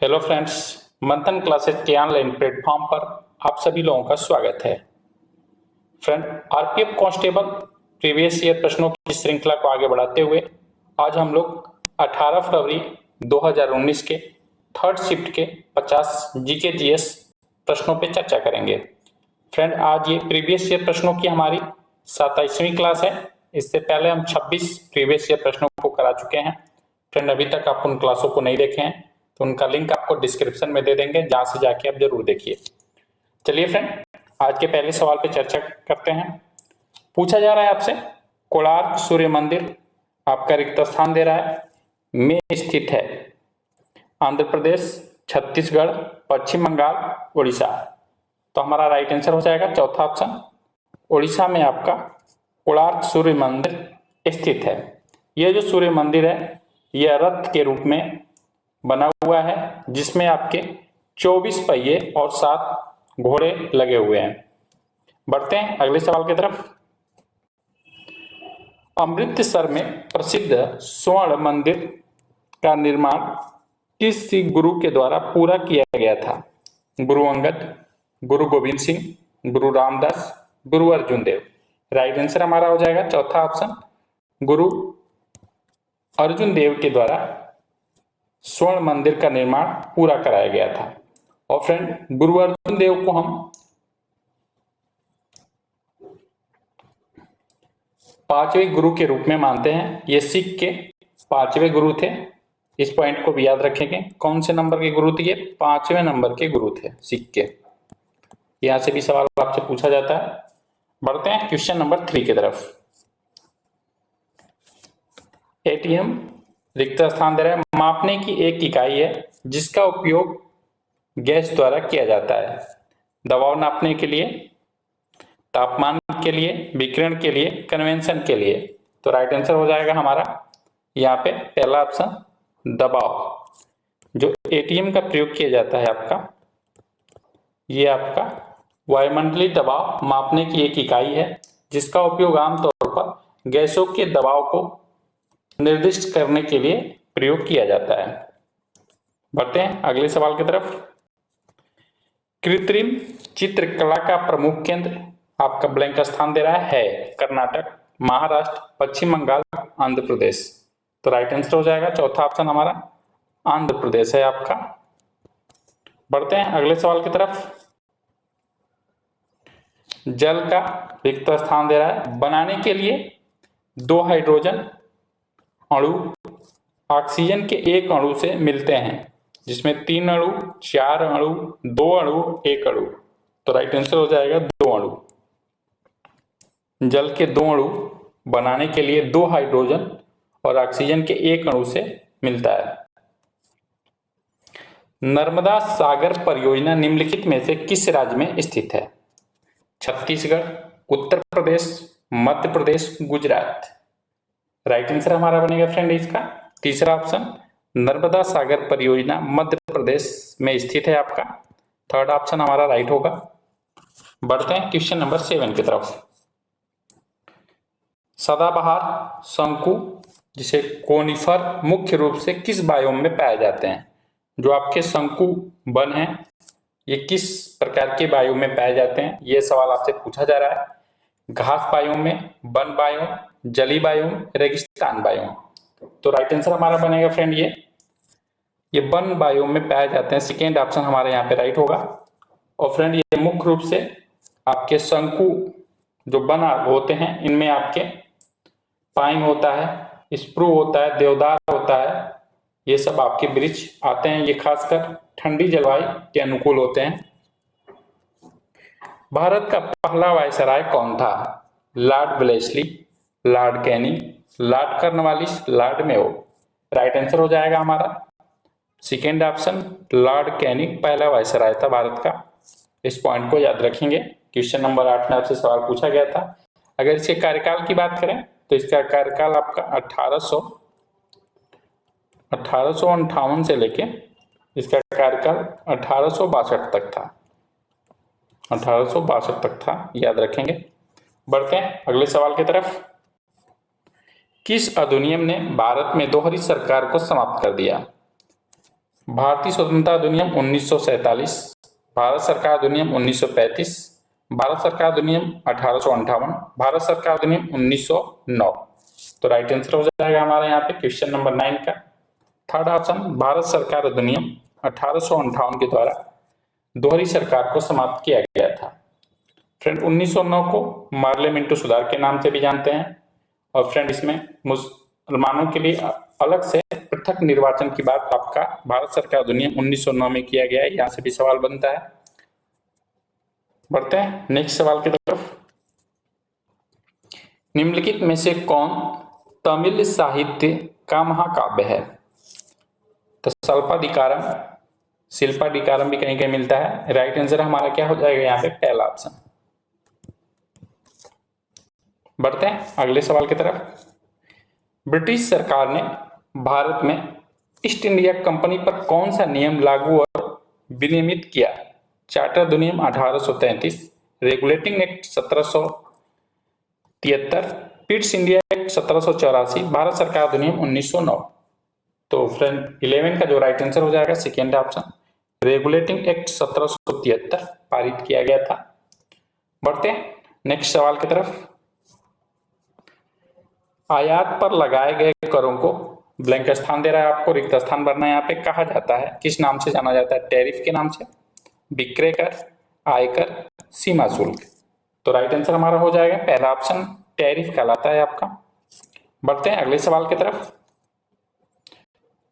Hello friends, मंथन classes के online platform पर आप सभी लोगों का स्वागत है। Friend, RPF constable previous year प्रश्नों की श्रृंखला को आगे बढ़ाते हुए आज हम लोग 18 फरवरी 2019 के थर्ड शिफ्ट के 50 जीके जीएस प्रश्नों पे चर्चा करेंगे। फ्रेंड, आज ये प्रीवियस ईयर प्रश्नों की हमारी 27वीं क्लास है। इससे पहले हम 26 प्रीवियस ईयर प्रश्नों को करा चुके हैं। फ्रेंड, अभी तक आप उन क्लासों को नहीं देखे हैं तो उनका लिंक आपको डिस्क्रिप्शन में दे देंगे, जहां से जाके आप जरूर देखिए। चलिए फ्रेंड, आज के पहले सवाल पे चर्चा करते हैं। पूछा जा रहा है आपसे, कोणार्क सूर्य मंदिर आपका रिक्त स्थान दे रहा है में स्थित है आंध्र प्रदेश, छत्तीसगढ़, पश्चिम बंगाल, उड़ीसा। तो हमारा राइट आंसर हो जाएगा चौथा ऑप्शन, उड़ीसा में आपका कोणार्क सूर्य मंदिर स्थित है। यह जो सूर्य मंदिर है यह रथ के रूप में बना हुआ है, जिसमें आपके 24 पहिए और 7 घोड़े लगे हुए हैं। बढ़ते हैं अगले सवाल की तरफ। अमृतसर में प्रसिद्ध स्वर्ण मंदिर का निर्माण किस गुरु के द्वारा पूरा किया गया था? गुरु अंगद, गुरु गोविंद सिंह, गुरु रामदास, गुरु अर्जुन देव। राइट आंसर हमारा हो जाएगा चौथा ऑप्शन, गुरु अर्जुन देव के द्वारा स्वर्ण मंदिर का निर्माण पूरा कराया गया था। और फ्रेंड, गुरु अर्जुन देव को हम 5वें गुरु के रूप में मानते हैं। ये सिख के 5वें गुरु थे। इस पॉइंट को भी याद रखेंगे। कौन से नंबर के गुरु थे? ये 5वें नंबर के गुरु थे सिख के। यहां से भी सवाल आपसे पूछा जाता है। बढ़ते हैं क्वेश्चन नंबर 3 की तरफ। एटीएम रिक्त स्थान दे रहा है, मापने की एक इकाई है जिसका उपयोग गैस द्वारा किया जाता है। दबाव नापने के लिए, तापमान के लिए, विकिरण के लिए, कन्वेंशन के लिए। तो राइट आंसर हो जाएगा हमारा यहाँ पे पहला ऑप्शन, दबाव। जो एटीएम का प्रयोग किया जाता है आपका, ये आपका वायुमंडलीय दबाव मापने की एक इकाई है जिसका उपयोग आमतौर पर गैसों के दबाव को निर्दिष्ट करने के लिए प्रयोग किया जाता है। बढ़ते हैं अगले सवाल की तरफ। कृत्रिम चित्रकला का प्रमुख केंद्र आपका ब्लैंक स्थान दे रहा है कर्नाटक, महाराष्ट्र, पश्चिम बंगाल, आंध्र प्रदेश। तो राइट आंसर हो जाएगा चौथा ऑप्शन हमारा आंध्र प्रदेश है आपका। बढ़ते हैं अगले सवाल की तरफ। जल का रिक्त स्थान दे रहा है, बनाने के लिए 2 हाइड्रोजन अणु ऑक्सीजन के एक अणु से मिलते हैं, जिसमें 3 अणु, 4 अणु, 2 अणु, 1 अणु। तो राइट आंसर हो जाएगा 2 अणु। जल के 2 अणु बनाने के लिए 2 हाइड्रोजन और ऑक्सीजन के एक अणु से मिलता है। नर्मदा सागर परियोजना निम्नलिखित में से किस राज्य में स्थित है? छत्तीसगढ़, उत्तर प्रदेश, मध्य प्रदेश, गुजरात। राइट आंसर हमारा बनेगा फ्रेंड इसका तीसरा ऑप्शन, नर्मदा सागर परियोजना मध्य प्रदेश में स्थित है आपका। थर्ड ऑप्शन हमारा राइट होगा। बढ़ते हैं क्वेश्चन नंबर 7 की तरफ। सदाबहार शंकु जिसे कोनिफर मुख्य रूप से किस बायोम में पाए जाते हैं? जो आपके शंकु वन हैं ये किस प्रकार के बायोम में पाए जाते हैं? ये सवाल आपसे पूछा जा रहा है। घास बायोम में, वन बायोम, जली बायोम, रेगिस्तान बायोम। तो राइट आंसर हमारा बनेगा फ्रेंड ये वन बायोम में पाए जाते हैं। सेकेंड ऑप्शन हमारे यहाँ पे राइट होगा। और फ्रेंड, ये मुख्य रूप से आपके शंकु जो वन होते हैं इनमें आपके पाइन होता है, स्प्रू होता है, देवदार होता है, ये सब आपके वृक्ष आते हैं। ये खासकर ठंडी जलवायु के अनुकूल होते हैं। भारत का पहला वायसराय कौन था? Lord Wellesley, Lord Canning, Lord Cornwallis, Lord Mayo. Right answer हो जाएगा हमारा सेकेंड ऑप्शन, लॉर्ड कैनिंग पहला वायसराय था भारत का। इस पॉइंट को याद रखेंगे। क्वेश्चन नंबर 8 में आपसे सवाल पूछा गया था। अगर इसके कार्यकाल की बात करें तो इसका कार्यकाल आपका 1858 से लेके इसका कार्यकाल 1862 तक था। 1862 तक था, याद रखेंगे। बढ़ते हैं अगले सवाल की तरफ। किस अधिनियम ने भारत में दोहरी सरकार को समाप्त कर दिया? भारतीय स्वतंत्रता अधिनियम 1947, भारत सरकार अधिनियम 1935, भारत सरकार अधिनियम 1858, भारत सरकार अधिनियम 1909। तो राइट आंसर हो जाएगा हमारे यहाँ पे क्वेश्चन नंबर 9 का थर्ड ऑप्शन, भारत सरकार अधिनियम 1858 के द्वारा दोहरी सरकार को समाप्त किया गया था। फ्रेंड 1909 को पार्लियामेंट्री सुधार के नाम से भी जानते हैं। और फ्रेंड इसमें मुसलमानों के लिए अलग से पृथक निर्वाचन की बात आपका भारत सरकार अधिनियम 1909 में किया गया है। यहाँ से भी सवाल बनता है। बढ़ते हैं नेक्स्ट सवाल की तरफ। निम्नलिखित में से कौन तमिल साहित्य का महाकाव्य है? तो सल्पाधिकारम, शिल्पाधिकारम भी कहीं कहीं मिलता है। राइट आंसर हमारा क्या हो जाएगा यहाँ पे? पहला ऑप्शन। बढ़ते हैं अगले सवाल की तरफ। ब्रिटिश सरकार ने भारत में ईस्ट इंडिया कंपनी पर कौन सा नियम लागू और विनियमित किया? चार्टर अधिनियम 1833, regulating act 1773, Pitt's India act 1784, Bharat सरकार अधिनियम 1909। तो फ्रेंड 11 का जो राइट आंसर हो जाएगा सेकेंड ऑप्शन, रेगुलेटिंग एक्ट 1773 पारित किया गया था। बढ़ते हैं नेक्स्ट सवाल की तरफ। आयात पर लगाए गए करों को ब्लैंक स्थान दे रहा है आपको, रिक्त स्थान भरना है। यहाँ पे कहा जाता है, किस नाम से जाना जाता है? टैरिफ के नाम से, विक्रय कर, आयकर, सीमा शुल्क। तो राइट आंसर हमारा हो जाएगा पहला ऑप्शन, टैरिफ कहलाता है आपका। बढ़ते हैं अगले सवाल की तरफ।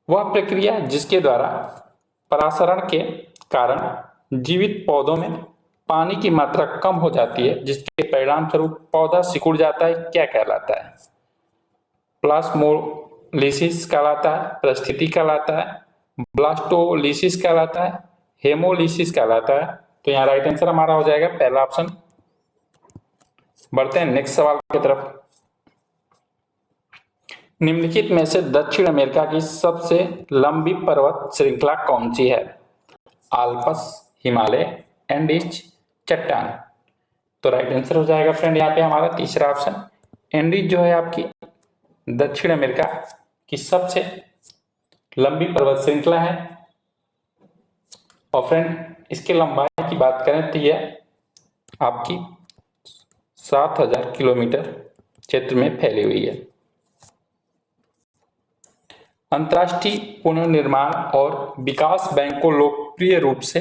वह प्रक्रिया जिसके द्वारा परासरण के कारण जीवित पौधों में पानी की मात्रा कम हो जाती है, जिसके परिणाम स्वरूप पौधा सिकुड़ जाता है, क्या कहलाता है? प्लास्मोलिसिस कहलाता है, परिस्थिति कहलाता है, ब्लास्टोलिसिस कहलाता है, हेमोलिसिस कहलाता है। तो यहाँ राइट आंसर हमारा हो जाएगा पहला ऑप्शन। बढ़ते हैं नेक्स्ट सवाल की तरफ। निम्नलिखित में से दक्षिण अमेरिका की सबसे लंबी पर्वत श्रृंखला कौन सी है? आल्प्स, हिमालय, एंडीज, चट्टान। तो राइट आंसर हो जाएगा फ्रेंड यहाँ पे हमारा तीसरा ऑप्शन, एंडीज जो है आपकी दक्षिण अमेरिका की सबसे लंबी पर्वत श्रृंखला है। और फ्रेंड इसकी लंबाई की बात करें तो यह आपकी 7000 किलोमीटर क्षेत्र में फैली हुई है। अंतर्राष्ट्रीय पुनर्निर्माण और विकास बैंक को लोकप्रिय रूप से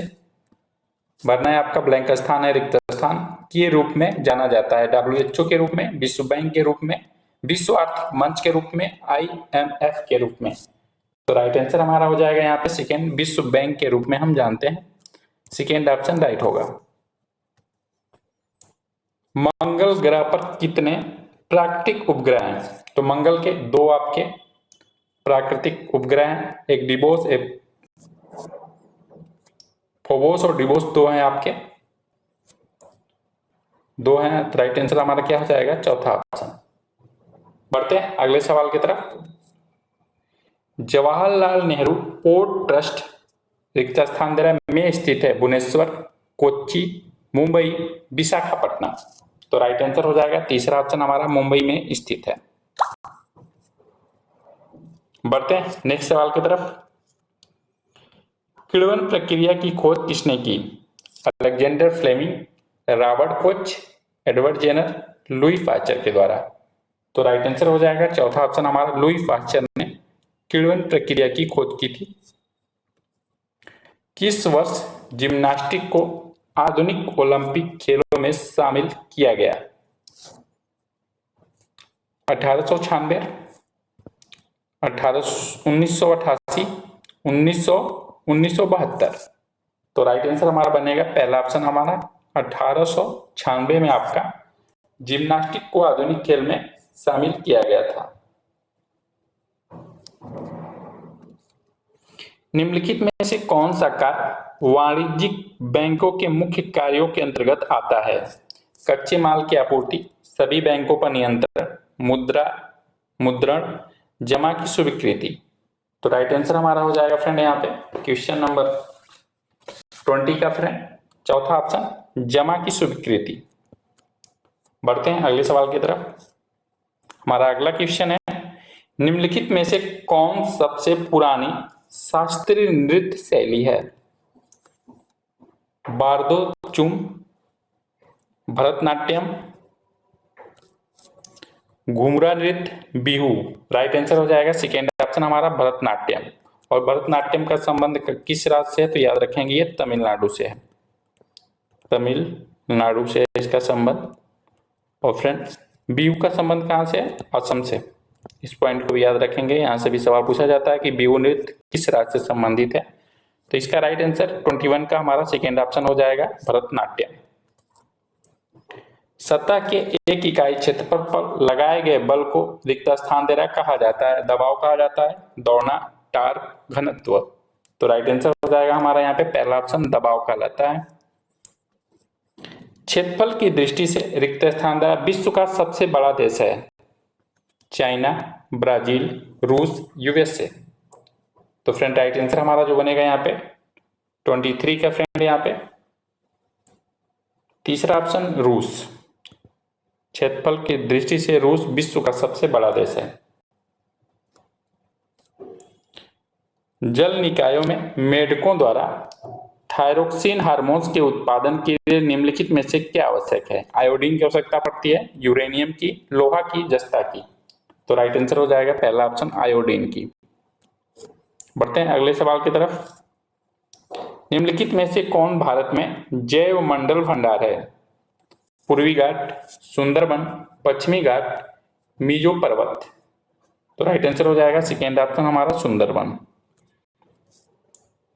भरना है आपका, ब्लैंक स्थान है रिक्त स्थान, के रूप में जाना जाता है। WHO के रूप में, विश्व बैंक के रूप में, विश्व आर्थिक मंच के रूप में, IMF के रूप में। तो राइट आंसर हमारा हो जाएगा यहाँ पे सेकेंड, विश्व बैंक के रूप में हम जानते हैं। सेकेंड ऑप्शन राइट होगा। मंगल ग्रह पर कितने प्राकृतिक उपग्रह हैं? तो मंगल के दो आपके प्राकृतिक उपग्रह हैं, एक डिबोस, एक फोबोस और डिबोस, दो हैं आपके, दो हैं। राइट आंसर हमारा क्या हो जाएगा? चौथा ऑप्शन। बढ़ते हैं अगले सवाल की तरफ। जवाहरलाल नेहरू पोर्ट ट्रस्ट रिक्त स्थान दे रहा है में स्थित है भुवनेश्वर, कोच्चि, मुंबई, विशाखापट्टनम। तो राइट आंसर हो जाएगा तीसरा ऑप्शन हमारा, मुंबई में स्थित है। बढ़ते हैं नेक्स्ट सवाल की तरफ। किण्वन प्रक्रिया की खोज किसने की? Alexander Fleming, Robert Koch, Edward Jenner, Louis Pasteur के द्वारा। तो राइट आंसर हो जाएगा चौथा ऑप्शन हमारा, लुई पास्चर ने किण्वन प्रक्रिया की खोज की थी। किस वर्ष जिम्नास्टिक को आधुनिक ओलंपिक खेलों में शामिल किया गया? 1896, 1988, 1972। तो राइट आंसर हमारा बनेगा पहला ऑप्शन हमारा 1896 में आपका जिम्नास्टिक को आधुनिक खेल में शामिल किया गया था। निम्नलिखित में से कौन सा कार्य वाणिज्यिक बैंकों के मुख्य कार्यों के अंतर्गत आता है? कच्चे माल की आपूर्ति, सभी बैंकों पर नियंत्रण, मुद्रण, जमा की स्वीकृति। तो राइट आंसर हमारा हो जाएगा फ्रेंड यहाँ पे क्वेश्चन नंबर 20 का फ्रेंड चौथा ऑप्शन, जमा की स्वीकृति। बढ़ते हैं अगले सवाल की तरफ। हमारा अगला क्वेश्चन है, निम्नलिखित में से कौन सबसे पुरानी शास्त्रीय नृत्य शैली है? बारदोचुम, भरतनाट्यम, घूमरा नृत्य, बिहू। राइट आंसर हो जाएगा सेकेंड ऑप्शन हमारा भरतनाट्यम। और भरतनाट्यम का संबंध किस राज्य से है? तो याद रखेंगे ये तमिलनाडु से है, तमिलनाडु से इसका संबंध। और फ्रेंड्स बिहू का संबंध कहाँ से है? असम से। इस पॉइंट को भी याद रखेंगे, यहाँ से भी सवाल पूछा जाता है कि बिहू नृत्य किस राज्य से संबंधित है। तो इसका राइट आंसर 21 का हमारा सेकेंड ऑप्शन हो जाएगा भरतनाट्यम। सतह के एक इकाई क्षेत्रफल पर लगाए गए बल को रिक्त स्थान दे रहा कहा जाता है? दबाव कहा जाता है, दौड़ना, टार्क, घनत्व। तो राइट आंसर हो जाएगा हमारा यहाँ पे पहला ऑप्शन दबाव कहलाता है। क्षेत्रफल की दृष्टि से रिक्त स्थान दे रहा विश्व का सबसे बड़ा देश है? चाइना, ब्राजील, रूस, यूएसए। तो फ्रेंड राइट आंसर हमारा जो बनेगा यहाँ पे 23 का फ्रेंड यहाँ पे तीसरा ऑप्शन रूस। क्षेत्रफल की दृष्टि से रूस विश्व का सबसे बड़ा देश है। जल निकायों में मेढकों द्वारा थायरोक्सिन हार्मोन्स के उत्पादन के लिए निम्नलिखित में से क्या आवश्यक है? आयोडीन की आवश्यकता पड़ती है, यूरेनियम की, लोहा की, जस्ता की। तो राइट आंसर हो जाएगा पहला ऑप्शन आयोडीन की। बढ़ते हैं अगले सवाल की तरफ। निम्नलिखित में से कौन भारत में जैव मंडल भंडार है? पूर्वी घाट, सुंदरबन, पश्चिमी घाट, मिजो पर्वत। तो राइट आंसर हो जाएगा सेकेंड ऑप्शन हमारा सुंदरबन।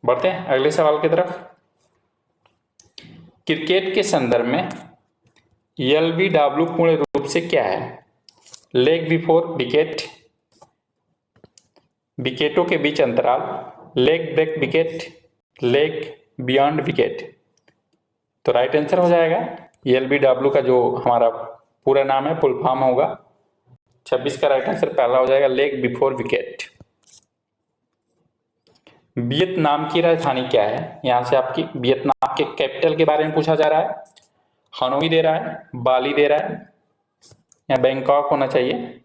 बढ़ते हैं अगले सवाल की तरफ। क्रिकेट के संदर्भ में LBW पूर्ण रूप से क्या है? लेग बिफोर विकेट, विकेटों के बीच अंतराल, leg break wicket, leg beyond wicket. तो राइट आंसर हो जाएगा LBW का जो हमारा पूरा नाम है फुल फॉर्म होगा 26 का राइट आंसर पहला हो जाएगा लेग बिफोर विकेट। वियतनाम की राजधानी क्या है? यहां से आपकी वियतनाम के कैपिटल के बारे में पूछा जा रहा है। हनोई दे रहा है, बाली दे रहा है, या बैंकॉक होना चाहिए?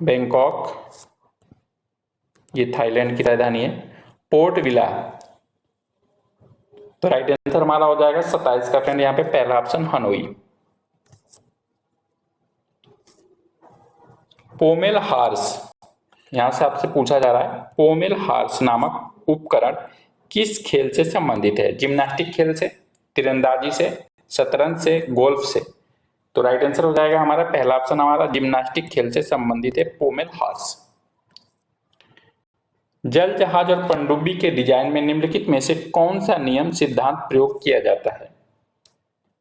बैंकॉक, ये थाईलैंड की राजधानी है। Port villa. तो राइट आंसर हमारा हो जाएगा 27 का फ्रेंड यहाँ पे पहला ऑप्शन हनोई। पोमेल हार्स, यहां से आपसे पूछा जा रहा है पोमेल हार्स नामक उपकरण किस खेल से संबंधित है? जिम्नास्टिक खेल से, तीरंदाजी से, शतरंज से, गोल्फ से। तो राइट आंसर हो जाएगा हमारा पहला ऑप्शन हमारा जिम्नास्टिक खेल से संबंधित है पोमेल हार्स। जल जहाज और पनडुब्बी के डिजाइन में निम्नलिखित में से कौन सा नियम सिद्धांत प्रयोग किया जाता है?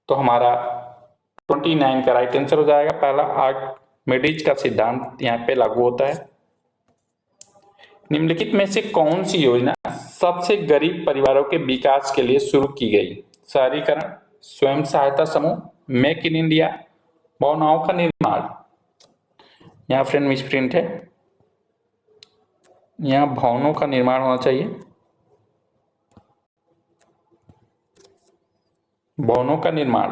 तो हमारा 29 का राइट आंसर हो जाएगा पहला आर्किमिडीज का सिद्धांत यहाँ पे लागू होता है। निम्नलिखित में से कौन सी योजना सबसे गरीब परिवारों के विकास के लिए शुरू की गई? शहरीकरण, स्वयं सहायता समूह, मेक इन इंडिया, भवनों का निर्माण। यहाँ फ्रेंड मिसप्रिंट है, यहाँ भवनों का निर्माण होना चाहिए, भवनों का निर्माण।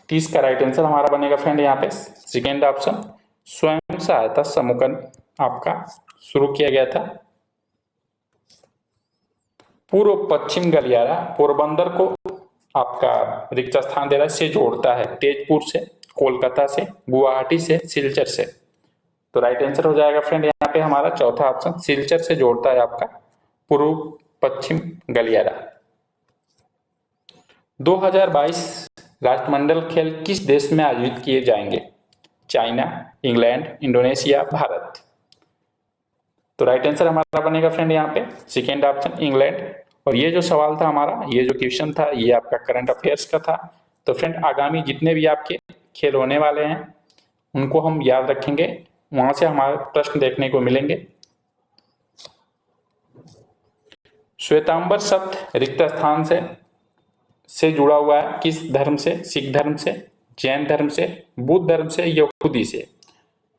30 का राइट आंसर हमारा बनेगा फ्रेंड यहाँ पे सेकेंड ऑप्शन स्वयं सहायता समूह का आपका शुरू किया गया था। पूर्व पश्चिम गलियारा पोरबंदर को आपका रिक्त स्थान दे रहा से जोड़ता है, तेजपुर से, कोलकाता से, गुवाहाटी से, सिलचर से। तो राइट आंसर हो जाएगा फ्रेंड यहाँ पे हमारा चौथा ऑप्शन सिलचर से जोड़ता है आपका पूर्व पश्चिम गलियारा। 2022 राष्ट्रमंडल खेल किस देश में आयोजित किए जाएंगे? China, England, Indonesia, Bharat. तो राइट आंसर हमारा बनेगा फ्रेंड यहाँ पे सेकेंड ऑप्शन इंग्लैंड। और ये जो सवाल था हमारा, ये जो क्वेश्चन था, ये आपका करंट अफेयर्स का था। तो फ्रेंड आगामी जितने भी आपके खेल होने वाले हैं उनको हम याद रखेंगे, वहां से हमारे प्रश्न देखने को मिलेंगे। श्वेतांबर शब्द रिक्त स्थान से जुड़ा हुआ है किस धर्म से? सिख धर्म से, जैन धर्म से, बुद्ध धर्म से, यहूदी से।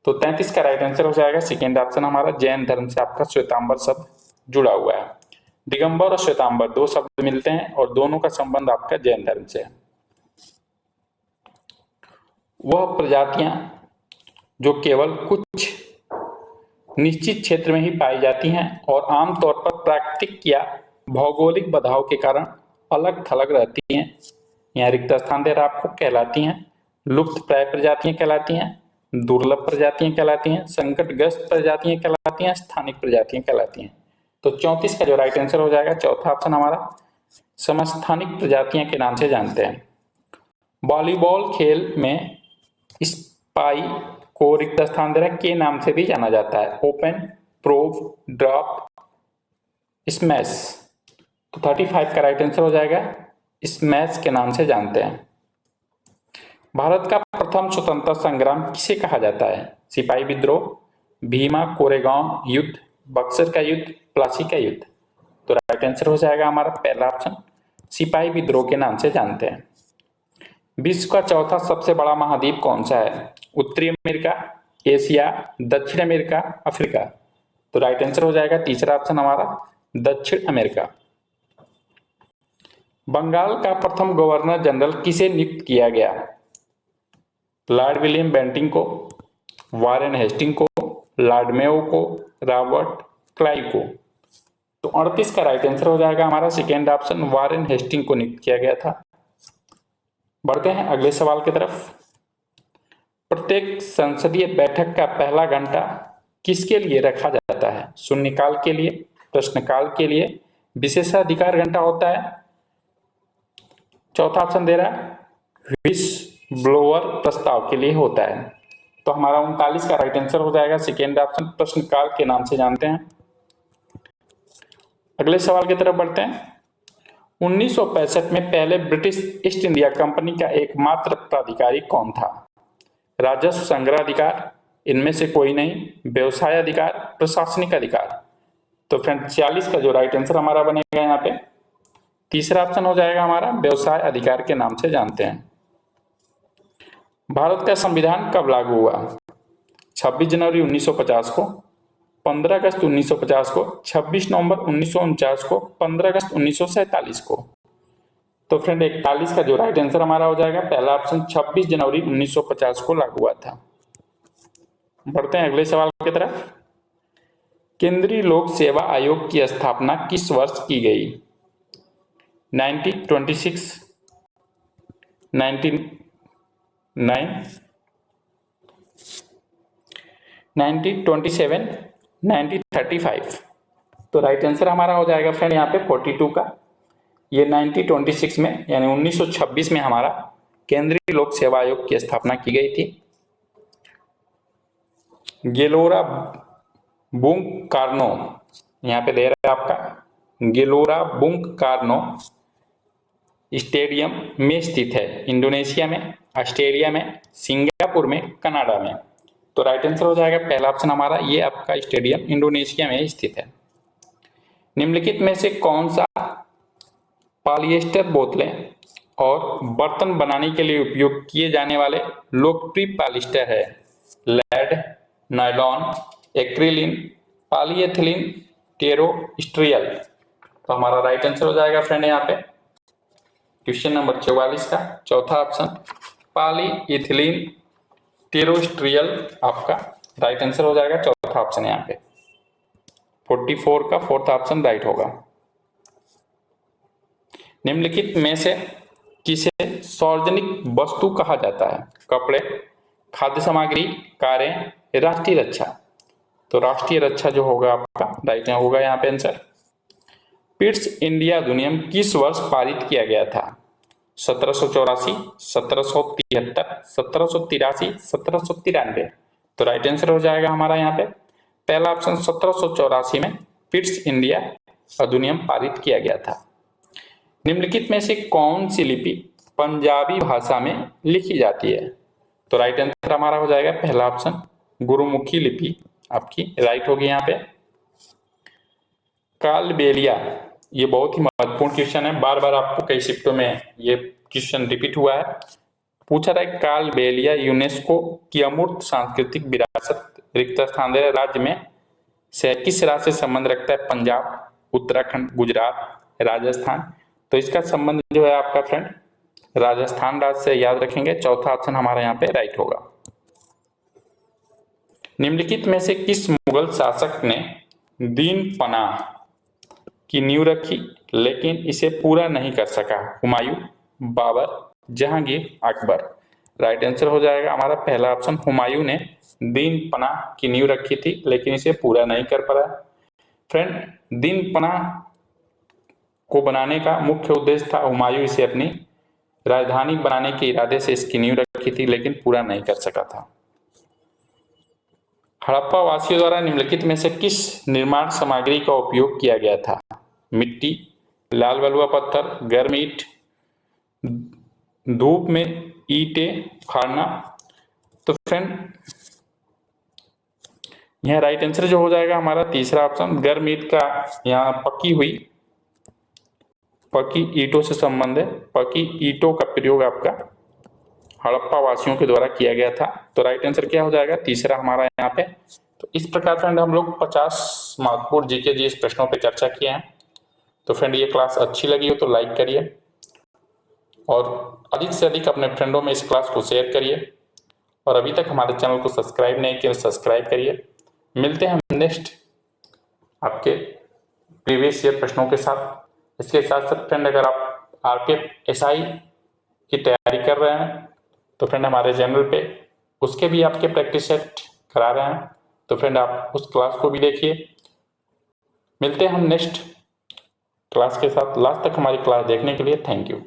तो 33 का राइट आंसर हो जाएगा सेकेंड ऑप्शन हमारा जैन धर्म से आपका श्वेतांबर शब्द जुड़ा हुआ है। दिगंबर और श्वेतांबर दो शब्द मिलते हैं और दोनों का संबंध आपका जैन धर्म से है। वह प्रजातियां जो केवल कुछ निश्चित क्षेत्र में ही पाई जाती हैं और आमतौर पर प्राकृतिक या भौगोलिक बाधाओं के कारण अलग थलग रहती हैं। यहाँ रिक्त स्थान दे रहा आपको कहलाती हैं लुप्त प्राय प्रजातियां कहलाती हैं, दुर्लभ प्रजातियां कहलाती हैं, संकटग्रस्त प्रजातियां कहलाती हैं, स्थानिक प्रजातियां कहलाती हैं। तो 34 का जो राइट आंसर हो जाएगा चौथा ऑप्शन हमारा समस्थानिक प्रजातियां के नाम से जानते हैं। वॉलीबॉल खेल में स्पाई को रिक्त स्थान दे रहा है के नाम से भी जाना जाता है, ओपन, प्रोव, ड्रॉप, स्मैश। तो 35 का राइट आंसर हो जाएगा स्मैश के नाम से जानते हैं। भारत का प्रथम स्वतंत्रता संग्राम किसे कहा जाता है? सिपाही विद्रोह, भीमा कोरेगांव युद्ध, बक्सर का युद्ध, प्लासी का युद्ध। तो राइट आंसर हो जाएगा हमारा पहला ऑप्शन सिपाही विद्रोह के नाम से जानते हैं। विश्व का चौथा सबसे बड़ा महाद्वीप कौन सा है? उत्तरी अमेरिका, एशिया, दक्षिण अमेरिका, अफ्रीका। तो राइट आंसर हो जाएगा तीसरा ऑप्शन हमारा दक्षिण अमेरिका। बंगाल का प्रथम गवर्नर जनरल किसे नियुक्त किया गया? लॉर्ड विलियम बेंटिंग को, वारेन हेस्टिंग को, लॉर्ड मेयो को, रॉबर्ट क्लाइव को। तो 38 का राइट आंसर हो जाएगा हमारा सेकेंड ऑप्शन वारेन हेस्टिंग को नियुक्त किया गया था। बढ़ते हैं अगले सवाल की तरफ। प्रत्येक संसदीय बैठक का पहला घंटा किसके लिए रखा जाता है? शून्यकाल के लिए, प्रश्नकाल के लिए, विशेषाधिकार घंटा होता है। चौथा ऑप्शन दे रहा है विश ब्लोअर प्रस्ताव के लिए होता है। तो हमारा 39 का राइट आंसर हो जाएगा सेकेंड ऑप्शन प्रश्नकाल के नाम से जानते हैं। अगले सवाल की तरफ बढ़ते हैं। 1965 में पहले ब्रिटिश ईस्ट इंडिया कंपनी का एकमात्र प्राधिकारी कौन था? राजस्व संग्रह अधिकार, इनमें से कोई नहीं, व्यवसाय अधिकार, प्रशासनिक अधिकार। तो फ्रेंड 46 का जो राइट आंसर हमारा बनेगा यहाँ पे तीसरा ऑप्शन हो जाएगा हमारा व्यवसाय अधिकार के नाम से जानते हैं। भारत का संविधान कब लागू हुआ? 26 जनवरी 1950 को, 15 अगस्त 1950 को, 26 नवंबर 1949 को, 15 अगस्त 1947 को। तो फ्रेंड 41 का जो राइट आंसर हमारा हो जाएगा पहला ऑप्शन 26 जनवरी 1950 को लागू हुआ था। बढ़ते हैं अगले सवाल की तरफ। केंद्रीय लोक सेवा आयोग की स्थापना किस वर्ष की गई? 1926, 1909, 1927, 1935। तो राइट आंसर हमारा हो जाएगा फ्रेंड यहाँ पे 42 का। ये 1926 में यानी 1926 में हमारा केंद्रीय लोक सेवा आयोग की स्थापना की गई थी। गेलोरा बुंग कार्नो यहाँ पे दे रहा है आपका गेलोरा बुंग कार्नो स्टेडियम में स्थित है, इंडोनेशिया में, ऑस्ट्रेलिया में, सिंगापुर में, कनाडा में। तो राइट आंसर हो जाएगा पहला ऑप्शन हमारा ये आपका स्टेडियम इंडोनेशिया में स्थित है। निम्नलिखित में से कौन सा पॉलिएस्टर बोतलें और बर्तन बनाने के लिए उपयोग किए जाने वाले लोकप्रिय पॉलिएस्टर है? लेड, नायलॉन, एक्रिलिन, पॉलीएथिलीन, टेरेस्ट्रियल। तो हमारा राइट आंसर हो जाएगा फ्रेंड यहाँ पे क्वेश्चन नंबर 44 का चौथा ऑप्शन पॉलीएथिलीन टेरेस्ट्रियल आपका राइट आंसर हो जाएगा चौथा ऑप्शन यहाँ पे। 44 का फोर्थ ऑप्शन राइट होगा। निम्नलिखित में से किसे सार्वजनिक वस्तु कहा जाता है? कपड़े, खाद्य सामग्री, कारें, राष्ट्रीय रक्षा। तो राष्ट्रीय रक्षा जो होगा आपका राइट होगा यहाँ पे आंसर। पिट्स इंडिया अधिनियम किस वर्ष पारित किया गया था? 1784, 1773, 1783, 1793। तो राइट आंसर हो जाएगा हमारा यहाँ पे पहला ऑप्शन 1784 में पिट्स इंडिया अधिनियम पारित किया गया था। निम्नलिखित में से कौन सी लिपि पंजाबी भाषा में लिखी जाती है? तो राइट आंसर हमारा हो जाएगा पहला ऑप्शन गुरुमुखी लिपि आपकी राइट होगी यहाँ पे। कालबेलिया ये बहुत ही महत्वपूर्ण क्वेश्चन है, बार बार आपको कई शिफ्टों में ये क्वेश्चन रिपीट हुआ है। पूछा रहा है कालबेलिया यूनेस्को की अमूर्त सांस्कृतिक विरासत रिक्त स्थान दे राज्य में से किस राज्य से संबंध रखता है? पंजाब, उत्तराखंड, गुजरात, राजस्थान। तो इसका संबंध जो है आपका फ्रेंड राजस्थान राज्य से याद रखेंगे। चौथा ऑप्शन हमारा यहाँ पे राइट होगा। निम्नलिखित में से किस मुगल शासक ने दीन पनाह की नींव रखी लेकिन इसे पूरा नहीं कर सका? हुमायूं, बाबर, जहांगीर, अकबर। राइट आंसर हो जाएगा हमारा पहला ऑप्शन, हुमायूं ने दीन पनाह की नींव रखी थी लेकिन इसे पूरा नहीं कर पाया। फ्रेंड, दीन पनाह को बनाने का मुख्य उद्देश्य था, हुमायूं इसे अपनी राजधानी बनाने के इरादे से इसकी नींव रखी थी लेकिन पूरा नहीं कर सका था। हड़प्पा वासियों द्वारा निम्नलिखित में से किस निर्माण सामग्री का उपयोग किया गया था? मिट्टी, लाल बलुआ पत्थर, गर्म ईंट, धूप में ईंटें उखाड़ना। तो फ्रेंड, यह राइट आंसर जो हो जाएगा हमारा तीसरा ऑप्शन, गर्म ईंट का, यहाँ पकी ईंटों से संबंधित पकी ईंटों का प्रयोग आपका हड़प्पा वासियों के द्वारा किया गया था। तो राइट आंसर क्या हो जाएगा? तीसरा हमारा यहाँ पे। तो इस प्रकार फ्रेंड हम लोग 50 महत्वपूर्ण जीके जीएस प्रश्नों पे चर्चा किए हैं। तो फ्रेंड, ये क्लास अच्छी लगी हो तो लाइक करिए और अधिक से अधिक अपने फ्रेंडों में इस क्लास को शेयर करिए और अभी तक हमारे चैनल को सब्सक्राइब नहीं किया तो सब्सक्राइब करिए। मिलते हैं नेक्स्ट आपके प्रीवियस ईयर प्रश्नों के साथ। इसके साथ साथ फ्रेंड, अगर आप आरपीएफ एसआई की तैयारी कर रहे हैं तो फ्रेंड हमारे चैनल पे उसके भी आपके प्रैक्टिस सेट करा रहे हैं, तो फ्रेंड आप उस क्लास को भी देखिए। मिलते हैं हम नेक्स्ट क्लास के साथ। लास्ट तक हमारी क्लास देखने के लिए थैंक यू।